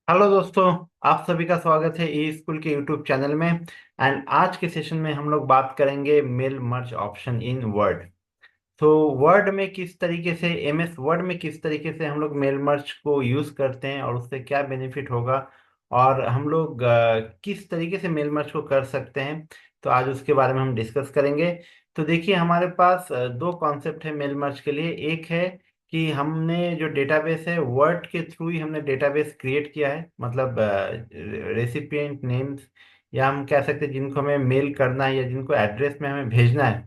Hello दोस्तों। आप सभी का स्वागत है ई स्कूल के यूट्यूब चैनल में। एंड आज के सेशन में हम लोग बात करेंगे mail merge option in Word. तो वर्ड में किस तरीके से एमएस वर्ड में किस तरीके से हम लोग मेल मर्ज को यूज करते हैं और उससे क्या बेनिफिट होगा, और हम लोग किस तरीके से मेल मर्ज को कर सकते हैं। तो आज उसके बारे में हम डिस्कस करेंगे। तो देखिए, हमारे पास दो कॉन्सेप्ट है मेल मर्ज के लिए। एक है कि हमने जो डेटाबेस है वर्ड के थ्रू ही हमने डेटाबेस क्रिएट किया है, मतलब रेसिपिएंट नेम्स, या हम कह सकते हैं जिनको हमें मेल करना है या जिनको एड्रेस में हमें भेजना है,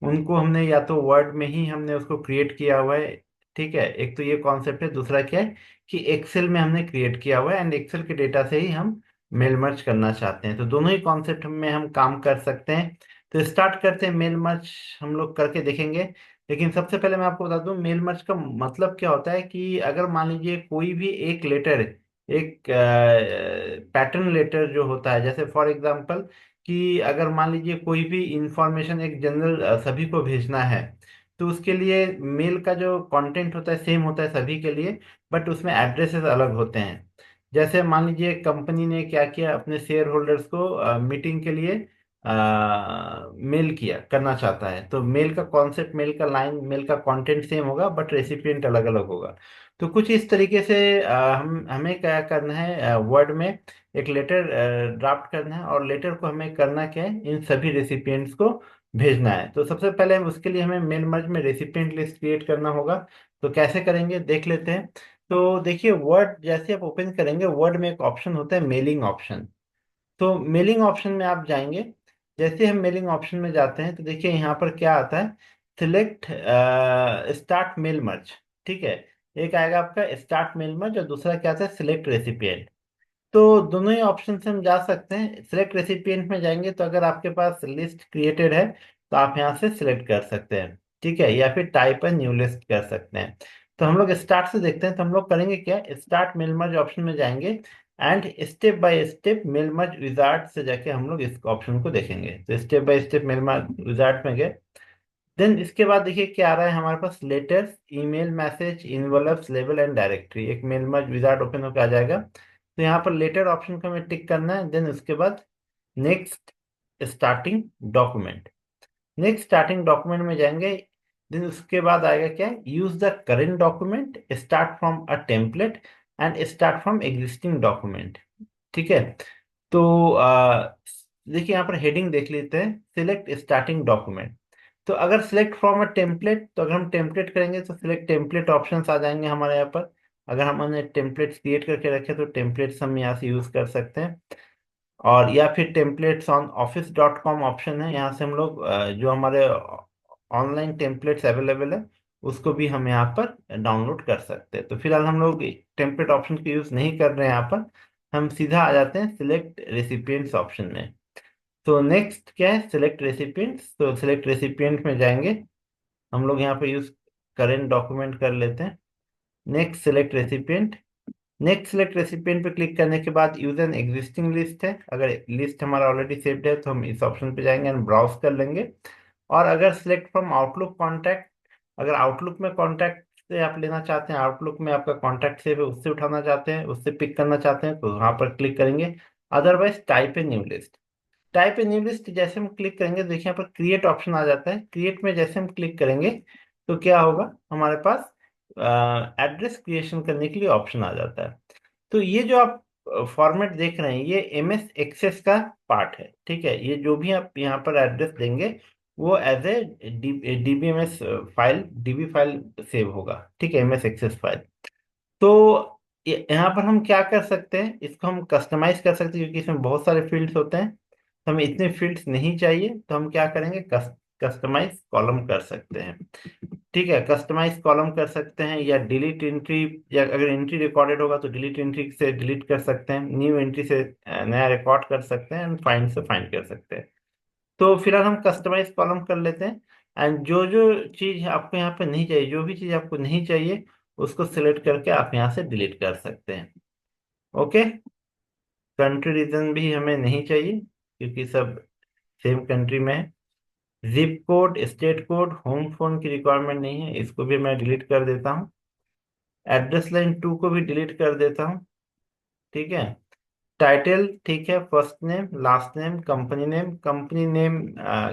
उनको हमने या तो वर्ड में ही हमने उसको क्रिएट किया हुआ है। ठीक है, एक तो ये कॉन्सेप्ट है। दूसरा क्या है कि एक्सेल में हमने क्रिएट किया हुआ है एंड एक्सेल के डेटा से ही हम मेल मर्ज करना चाहते हैं। तो दोनों ही कॉन्सेप्ट में हम काम कर सकते हैं। तो स्टार्ट करते हैं, मेल मर्ज हम लोग करके देखेंगे। लेकिन सबसे पहले मैं आपको बता दूं मेल मर्ज का मतलब क्या होता है। कि अगर मान लीजिए कोई भी एक लेटर, एक पैटर्न लेटर जो होता है, जैसे फॉर एग्जांपल कि अगर मान लीजिए कोई भी इंफॉर्मेशन एक जनरल सभी को भेजना है, तो उसके लिए मेल का जो कंटेंट होता है सेम होता है सभी के लिए, बट उसमें एड्रेसेस अलग होते हैं। जैसे मान लीजिए कंपनी ने क्या किया, अपने शेयर होल्डर्स को मीटिंग के लिए मेल किया करना चाहता है, तो मेल का कॉन्सेप्ट, मेल का लाइन, मेल का कंटेंट सेम होगा बट रेसिपिएंट अलग अलग होगा। तो कुछ इस तरीके से हम हमें क्या करना है, वर्ड में एक लेटर ड्राफ्ट करना है, और लेटर को हमें करना क्या है, इन सभी रेसिपिएंट्स को भेजना है। तो सबसे पहले उसके लिए हमें मेल मर्ज में रेसिपिएंट लिस्ट क्रिएट करना होगा। तो कैसे करेंगे देख लेते हैं। तो देखिए, वर्ड जैसे आप ओपन करेंगे, वर्ड में एक ऑप्शन होता है मेलिंग ऑप्शन। तो मेलिंग ऑप्शन में आप जाएंगे। जैसे हम मेलिंग ऑप्शन में जाते हैं तो देखिए यहाँ पर क्या आता है, सिलेक्ट स्टार्ट मेल मर्ज। ठीक है, एक आएगा आपका स्टार्ट मेल मर्ज और दूसरा क्या आता है, सिलेक्ट रेसिपिएंट। तो दोनों ही ऑप्शन से हम जा सकते हैं। सिलेक्ट रेसिपिएंट में जाएंगे तो अगर आपके पास लिस्ट क्रिएटेड है तो आप यहाँ से सिलेक्ट कर सकते हैं। ठीक है, या फिर टाइप ए न्यू लिस्ट कर सकते हैं। तो हम लोग स्टार्ट से देखते हैं। तो हम लोग करेंगे क्या, स्टार्ट मेल मर्ज ऑप्शन में जाएंगे and step by step mail merge wizard से जाके हम लोग इस ऑप्शन को देखेंगे। तो step by step mail merge wizard में गए। देन इसके बाद देखिए क्या आ रहा है हमारे पास, letters, email, message, envelopes, label and directory. एक मेल मर्ज विजार्ड ओपन होकर आ जाएगा। तो यहाँ पर लेटर ऑप्शन को हमें टिक करना है। देन उसके बाद next starting document, next starting document में जाएंगे। देन उसके बाद आएगा क्या, use the current document, start from a template and start from existing document. ठीक है। तो देखिए यहाँ पर हेडिंग देख लेते हैं, सिलेक्ट स्टार्टिंग डॉक्यूमेंट। तो अगर सिलेक्ट फ्रॉम अ टेम्पलेट, तो अगर हम टेम्पलेट करेंगे तो सिलेक्ट टेम्पलेट ऑप्शंस आ जाएंगे हमारे यहाँ पर। अगर हमने टेम्पलेट्स क्रिएट करके रखे तो टेम्पलेट्स हम यहाँ से यूज कर सकते हैं। और या फिर टेम्पलेट्स ऑन office.com ऑप्शन है, यहाँ से हम लोग जो हमारे ऑनलाइन टेम्पलेट्स अवेलेबल है उसको भी हम यहाँ पर डाउनलोड कर सकते हैं। तो फिलहाल हम लोग टेम्पलेट ऑप्शन का यूज नहीं कर रहे हैं यहाँ पर। हम सीधा आ जाते हैं सिलेक्ट रेसिपिएंट्स ऑप्शन में। तो नेक्स्ट क्या है, सिलेक्ट रेसिपिएंट्स। तो सिलेक्ट रेसिपिएंट में जाएंगे, हम लोग यहाँ पे यूज करेंट डॉक्यूमेंट कर लेते हैं। Next select recipient, next select recipient पे क्लिक करने के बाद यूज एन एग्जिस्टिंग लिस्ट है, अगर लिस्ट हमारा ऑलरेडी सेव्ड है तो हम इस ऑप्शन पे जाएंगे एंड ब्राउज कर लेंगे। और अगर सिलेक्ट फ्रॉम आउटलुक कॉन्टैक्ट, अगर आउटलुक में कॉन्टैक्ट से आप लेना चाहते हैं, आउटलुक में आपका कॉन्टैक्ट सेव है उससे उठाना चाहते हैं, उससे पिक करना चाहते हैं, तो वहां पर क्लिक करेंगे। Otherwise type a new list, type a new list जैसे हम क्लिक करेंगे, देखिए यहाँ पर क्रिएट ऑप्शन आ जाता है। क्रिएट में जैसे हम क्लिक करेंगे तो क्या होगा, हमारे पास एड्रेस क्रिएशन करने के लिए ऑप्शन आ जाता है। तो ये जो आप फॉर्मेट देख रहे हैं, ये एमएस एक्सेस का पार्ट है। ठीक है, ये जो भी आप यहाँ पर एड्रेस देंगे वो as a DBMS file, DB file save होगा। ठीक है, एमएस एक्सेस फाइल। तो यहाँ पर हम क्या कर सकते हैं, इसको हम कस्टमाइज कर सकते हैं क्योंकि इसमें बहुत सारे फील्ड्स होते हैं। तो हमें इतने फील्ड्स नहीं चाहिए, तो हम क्या करेंगे, कस्टमाइज कॉलम कर सकते हैं। ठीक है, कस्टमाइज कॉलम कर सकते हैं, या डिलीट एंट्री, या अगर एंट्री रिकॉर्डेड होगा तो डिलीट एंट्री से डिलीट कर सकते हैं, न्यू एंट्री से नया रिकॉर्ड कर सकते हैं, एंड फाइंड से फाइंड कर सकते हैं। तो फिलहाल हम कस्टमाइज कॉलम कर लेते हैं। एंड जो जो चीज आपको यहाँ पे नहीं चाहिए, जो भी चीज आपको नहीं चाहिए उसको सिलेक्ट करके आप यहाँ से डिलीट कर सकते हैं। ओके, कंट्री रीजन भी हमें नहीं चाहिए क्योंकि सब सेम कंट्री में है। Zip code, state code, home phone की रिक्वायरमेंट नहीं है, इसको भी मैं डिलीट कर देता हूँ। एड्रेस लाइन 2 को भी डिलीट कर देता हूँ। ठीक है। टाइटल ठीक है, first name, last name, company name. Company name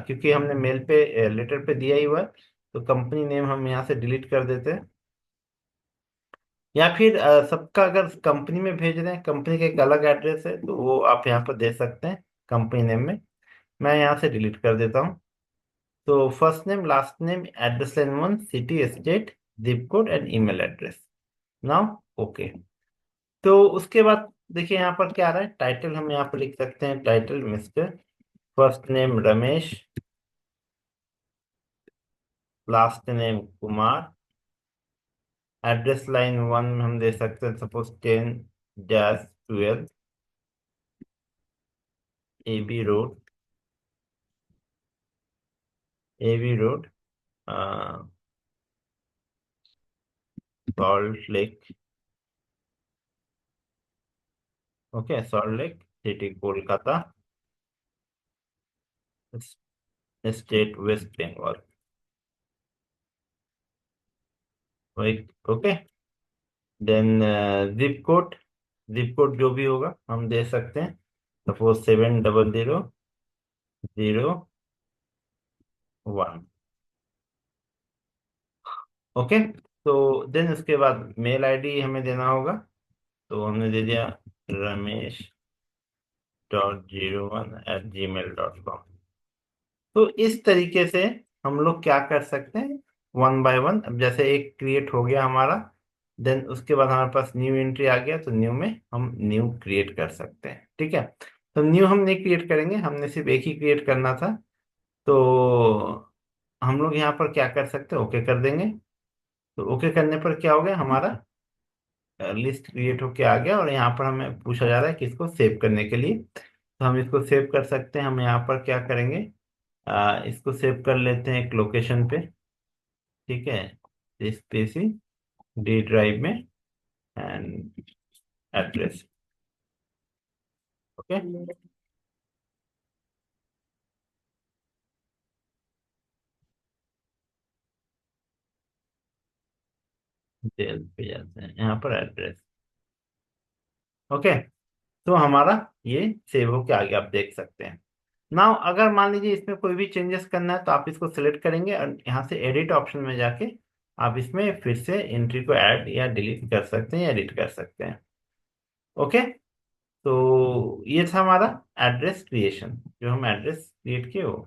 क्योंकि हमने मेल पे लेटर पे दिया ही हुआ है, तो कंपनी नेम हम यहाँ से डिलीट कर देते हैं। या फिर सबका अगर कंपनी में भेज रहे हैं, कंपनी का एक अलग एड्रेस है, तो वो आप यहाँ पर दे सकते हैं कंपनी नेम में। मैं यहाँ से डिलीट कर देता हूँ। तो first name, last name, address line 1, city, state, zip code and email address. Now okay. तो उसके बाद देखिए यहाँ पर क्या आ रहा है, टाइटल हम यहाँ पर लिख सकते हैं, title mister, first name Ramesh, last name Kumar, address line 1 हम दे सकते हैं suppose 10-12 AB road, AB road, Salt Lake. Okay, Salt Lake city Kolkata, state West Bengal. Okay, then zip code, zip code जो भी होगा हम दे सकते हैं, सपोज 700001। ओके। तो देन उसके बाद मेल आईडी हमें देना होगा, तो हमने दे दिया ramesh.01@gmail.com। तो इस तरीके से हम लोग क्या कर सकते हैं, वन बाय वन। अब जैसे एक क्रिएट हो गया हमारा, देन उसके बाद हमारे पास न्यू एंट्री आ गया, तो न्यू में हम न्यू क्रिएट कर सकते हैं। ठीक है। तो न्यू हम नहीं क्रिएट करेंगे, हमने सिर्फ एक ही क्रिएट करना था। तो हम लोग यहाँ पर क्या कर सकते हैं, ओके कर देंगे। तो ओके करने पर क्या हो गया, हमारा लिस्ट क्रिएट होके आ गया, और यहाँ पर हमें पूछा जा रहा है कि इसको सेव करने के लिए। तो हम इसको सेव कर सकते हैं। हम यहाँ पर क्या करेंगे, इसको सेव कर लेते हैं एक लोकेशन पे। ठीक है, इस पे से डी ड्राइव में, एंड एड्रेस। ओके, डिटेल पे जाते हैं, यहाँ पर एड्रेस। ओके। तो हमारा ये सेव होके आ गया, आप देख सकते हैं। नाउ अगर मान लीजिए इसमें कोई भी चेंजेस करना है, तो आप इसको सिलेक्ट करेंगे और यहाँ से एडिट ऑप्शन में जाके आप इसमें फिर से एंट्री को ऐड या डिलीट कर सकते हैं या एडिट कर सकते हैं। ओके। तो ये था हमारा एड्रेस क्रिएशन, जो हम एड्रेस क्रिएट किए वो।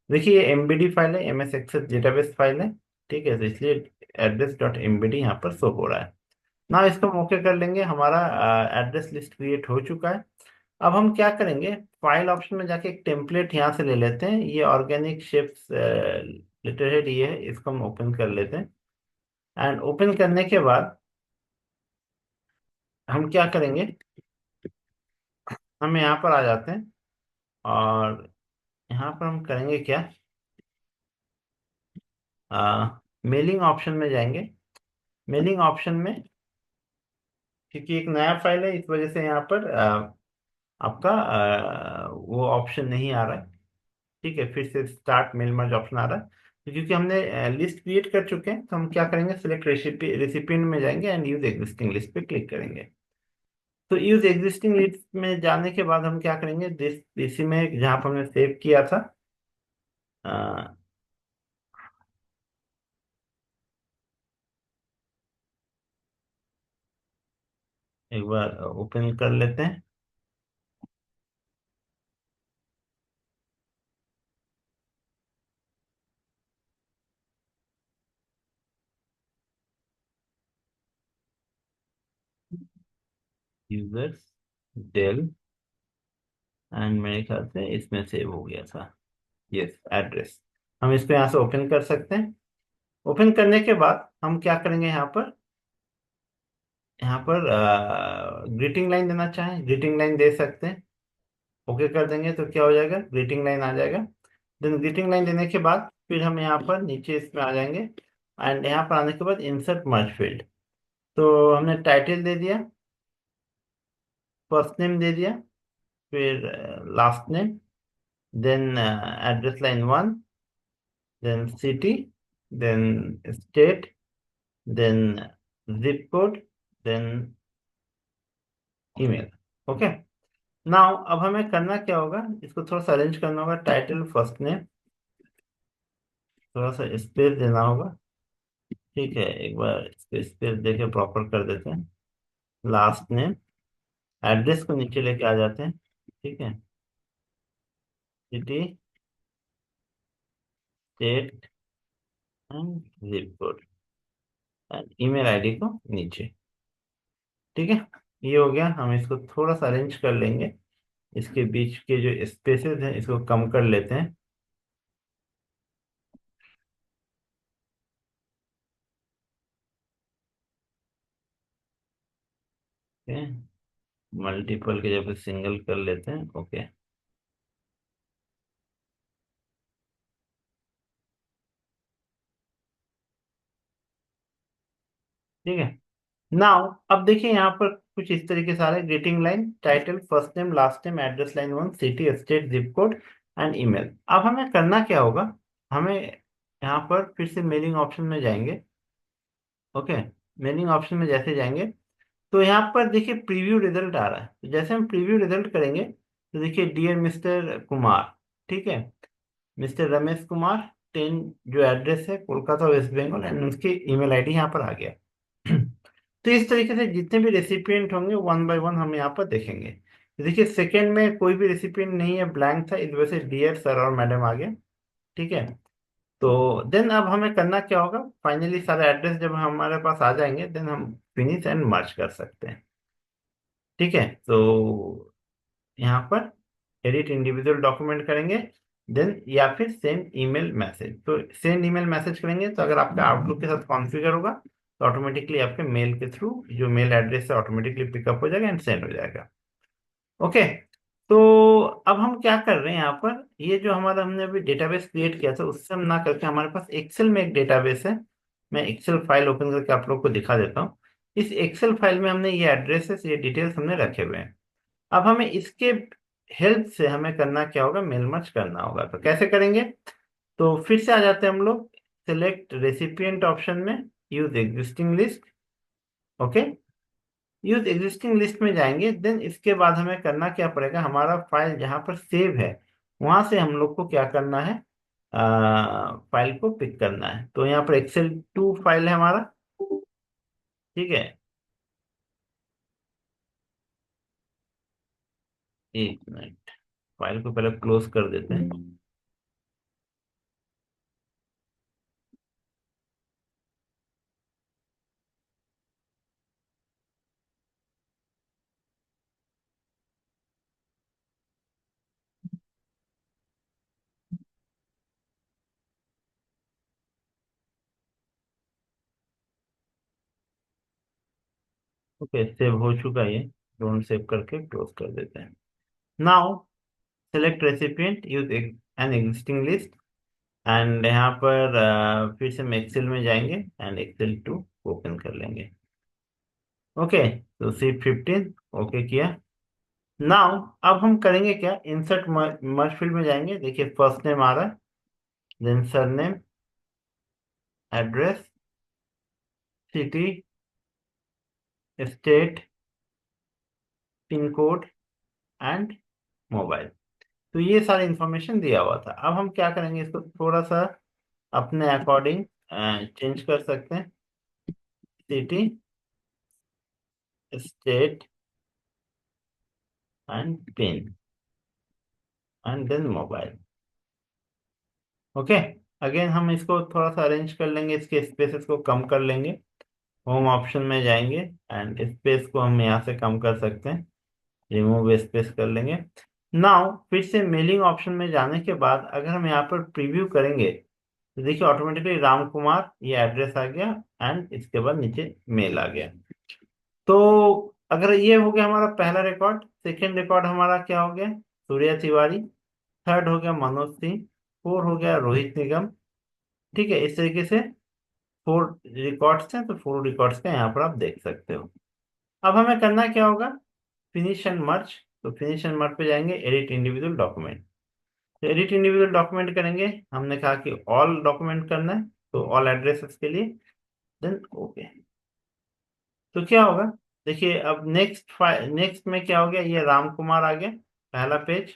देखिए ये एमबीडी फाइल है, एमएस एक्सेस डेटाबेस फाइल है। ठीक है, तो इसलिए एड्रेस डॉट एमबीडी यहाँ पर शो हो रहा है ना। इसको हम ओके कर लेंगे, हमारा एड्रेस लिस्ट क्रिएट हो चुका है। अब हम क्या करेंगे, फाइल ऑप्शन में जाके एक टेम्पलेट यहाँ से ले लेते हैं, ये ऑर्गेनिक शेप्स लेटरहेड ये है, इसको हम ओपन कर लेते हैं। एंड ओपन करने के बाद हम क्या करेंगे, हम यहाँ पर आ जाते हैं, और यहाँ पर हम करेंगे क्या, मेलिंग ऑप्शन में जाएंगे। मेलिंग ऑप्शन में, क्योंकि एक नया फाइल है इस वजह से यहाँ पर आपका वो ऑप्शन नहीं आ रहा है। ठीक है, फिर से स्टार्ट मेल मर्ज ऑप्शन आ रहा है। तो क्योंकि हमने लिस्ट क्रिएट कर चुके हैं, तो हम क्या करेंगे, सिलेक्ट रेसिपिएंट में जाएंगे एंड यूज एग्जिस्टिंग लिस्ट पे क्लिक करेंगे। तो यूज एग्जिस्टिंग लिस्ट में जाने के बाद हम क्या करेंगे, दिस इसी में जहाँ पर हमने सेव किया था, अ, एक बार ओपन कर लेते हैं। यूजर्स डेल, एंड मेरे ख्याल से इसमें सेव हो गया था, यस एड्रेस। हम इसको यहाँ से ओपन कर सकते हैं। ओपन करने के बाद हम क्या करेंगे, यहाँ पर ग्रीटिंग लाइन देना चाहें, ग्रीटिंग लाइन दे सकते हैं। ओके कर देंगे तो क्या हो जाएगा, ग्रीटिंग लाइन आ जाएगा। देन ग्रीटिंग लाइन देने के बाद फिर हम यहाँ पर नीचे इसमें आ जाएंगे, एंड यहाँ पर आने के बाद इंसर्ट मर्ज फील्ड। तो हमने टाइटल दे दिया, फर्स्ट नेम दे दिया, फिर last name, then address line 1, then city, then state, then zip code, then email. Okay. Now अब हमें करना क्या होगा, इसको थोड़ा सा अरेंज करना होगा। टाइटल फर्स्ट नेम, थोड़ा सा स्पेस देना होगा। ठीक है, एक बार इसको स्पेस देके प्रॉपर कर देते हैं। लास्ट नेम, एड्रेस को नीचे लेके आ जाते हैं। ठीक है, city, state and zip code and email ID को नीचे। ठीक है, ये हो गया। हम इसको थोड़ा सा अरेंज कर लेंगे। इसके बीच के जो स्पेसेस हैं इसको कम कर लेते हैं। मल्टीपल के जगह सिंगल कर लेते हैं। ओके। ठीक है। नाउ अब देखिए यहाँ पर कुछ इस तरीके से आ रहा है। Greeting line, title, first name, last name, address, line one, city, state, zip code and email. अब हमें करना क्या होगा, हमें यहाँ पर फिर से मेलिंग ऑप्शन में जाएंगे। ओके, मेलिंग ऑप्शन में जैसे जाएंगे तो यहाँ पर देखिए प्रीव्यू रिजल्ट आ रहा है। तो जैसे हम प्रीव्यू रिजल्ट करेंगे तो देखिए डियर मिस्टर कुमार, ठीक है, मिस्टर रमेश कुमार 10, जो एड्रेस है कोलकाता वेस्ट बंगाल, एंड उसकी ईमेल आईडी यहाँ पर आ गया। तो इस तरीके से जितने भी रेसिपिएंट होंगे वन बाय वन हम यहाँ पर देखेंगे। तो देखिए सेकंड में कोई भी रेसिपिएंट नहीं है, ब्लैंक था, इस वजह से डियर सर और मैडम आ गया। ठीक है, तो देन अब हमें करना क्या होगा, फाइनली सारे एड्रेस जब हमारे पास आ जाएंगे देन हम फिनिश एंड मर्ज कर सकते हैं। ठीक है, तो यहाँ पर एडिट इंडिविजुअल डॉक्यूमेंट करेंगे, देन या फिर सेंड ईमेल मैसेज। तो सेंड ईमेल मैसेज करेंगे तो अगर आपका आउटलुक के साथ कॉन्फ़िगर होगा तो ऑटोमेटिकली आपके मेल के थ्रू जो मेल एड्रेस है ऑटोमेटिकली पिकअप हो जाएगा एंड सेंड हो जाएगा। ओके। तो अब हम क्या कर रहे हैं यहाँ पर, ये जो हमारा हमने अभी डेटाबेस क्रिएट किया था उससे हम ना करके हमारे पास एक्सेल में एक डेटाबेस है। मैं एक्सेल फाइल ओपन करके आप लोग को दिखा देता हूँ। इस एक्सेल फाइल में हमने ये एड्रेसेस, ये डिटेल्स हमने रखे हुए हैं। अब हमें इसके हेल्प से हमें करना क्या होगा, मेल मर्ज करना होगा। तो कैसे करेंगे, तो फिर से आ जाते हैं हम लोग सिलेक्ट रेसिपिएंट ऑप्शन में, use existing list. Okay, use existing list में जाएंगे, देन इसके बाद हमें करना क्या पड़ेगा, हमारा फाइल जहां पर सेव है वहां से हम लोग को क्या करना है, फाइल को पिक करना है। तो यहाँ पर एक्सेल 2 फाइल है हमारा। ठीक है, एक मिनट, फाइल को पहले क्लोज कर देते हैं। ओके, सेव हो चुका है ये। डोंट सेव करके क्लोज कर देते हैं। Now select recipient, use an existing list, and यहाँ पर फिर से हम एक्सेल में जाएंगे एंड एक्सेल 2 ओपन कर लेंगे। ओके, तो C15 ओके किया। नाउ अब हम करेंगे क्या, इंसर्ट मर्ज फील्ड में जाएंगे। देखिए फर्स्ट नेम आ रहा है, then surname, address, city, state, pin code and mobile. तो ये सारी इंफॉर्मेशन दिया हुआ था। अब हम क्या करेंगे, इसको थोड़ा सा अपने अकॉर्डिंग चेंज कर सकते हैं। City, state and pin and then mobile. Okay, again हम इसको थोड़ा सा अरेंज कर लेंगे, इसके स्पेसेस को कम कर लेंगे। होम ऑप्शन में जाएंगे एंड स्पेस को हम यहाँ से कम कर सकते हैं, रिमूव स्पेस कर लेंगे। नाउ फिर से मेलिंग ऑप्शन में जाने के बाद अगर हम यहाँ पर प्रीव्यू करेंगे तो देखिए ऑटोमेटिकली राम कुमार ये एड्रेस आ गया एंड इसके बाद नीचे मेल आ गया। तो अगर ये हो गया हमारा पहला रिकॉर्ड, सेकेंड रिकॉर्ड हमारा क्या हो गया, सूर्या तिवारी, थर्ड हो गया मनोज सिंह, फोर हो गया रोहित निगम। ठीक है, इस तरीके से 4 रिकॉर्ड्स हैं, तो 4 रिकॉर्ड्स का यहाँ पर आप देख सकते हो। अब हमें करना क्या होगा, फिनिश एंड मर्ज। तो फिनिश एंड मर्ज पे जाएंगे, एडिट इंडिविजुअल डॉक्यूमेंट। तो एडिट इंडिविजुअल डॉक्यूमेंट करेंगे, हमने कहा कि ऑल डॉक्यूमेंट करना है तो ऑल एड्रेसेस के लिए, देन ओके। तो क्या होगा, देखिए अब नेक्स्ट में क्या हो गया, ये राम कुमार आ गया पहला पेज।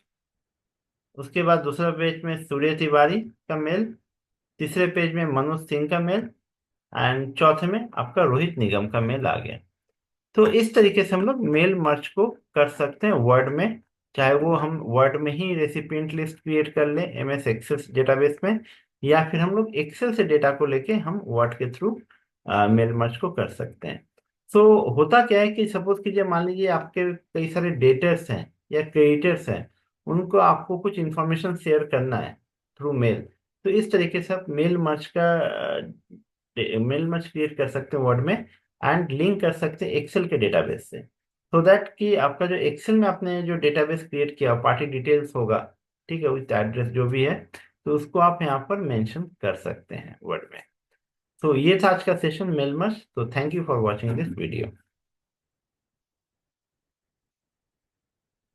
उसके बाद दूसरा पेज में सूर्य तिवारी का मेल। तीसरे पेज में मनोज सिंह का मेल। एंड चौथे में आपका रोहित निगम का मेल आ गया। तो इस तरीके से हम लोग मेल मर्ज को कर सकते हैं वर्ड में। चाहे वो हम वर्ड में ही रेसिपिएंट लिस्ट क्रिएट कर लें एमएस एक्सेल डेटाबेस में, या फिर हम लोग एक्सेल से डेटा को लेके हम वर्ड के थ्रू मेल मर्ज को कर सकते हैं। सो होता क्या है कि सपोज कीजिए, मान लीजिए आपके कई सारे डेटर्स हैं या क्रेडिटर्स हैं, उनको आपको कुछ इंफॉर्मेशन शेयर करना है थ्रू मेल। तो इस तरीके से आप मेल मर्ज क्रिएट कर सकते हैं वर्ड में, एंड लिंक कर सकते हैं एक्सेल के डेटाबेस से, सो दैट कि आपका जो एक्सेल में आपने जो डेटाबेस क्रिएट किया पार्टी डिटेल्स होगा, ठीक है, विथ एड्रेस जो भी है, तो उसको आप यहाँ पर मेंशन कर सकते हैं वर्ड में। तो ये था आज का सेशन मेल मर्ज। तो thank you for watching this video.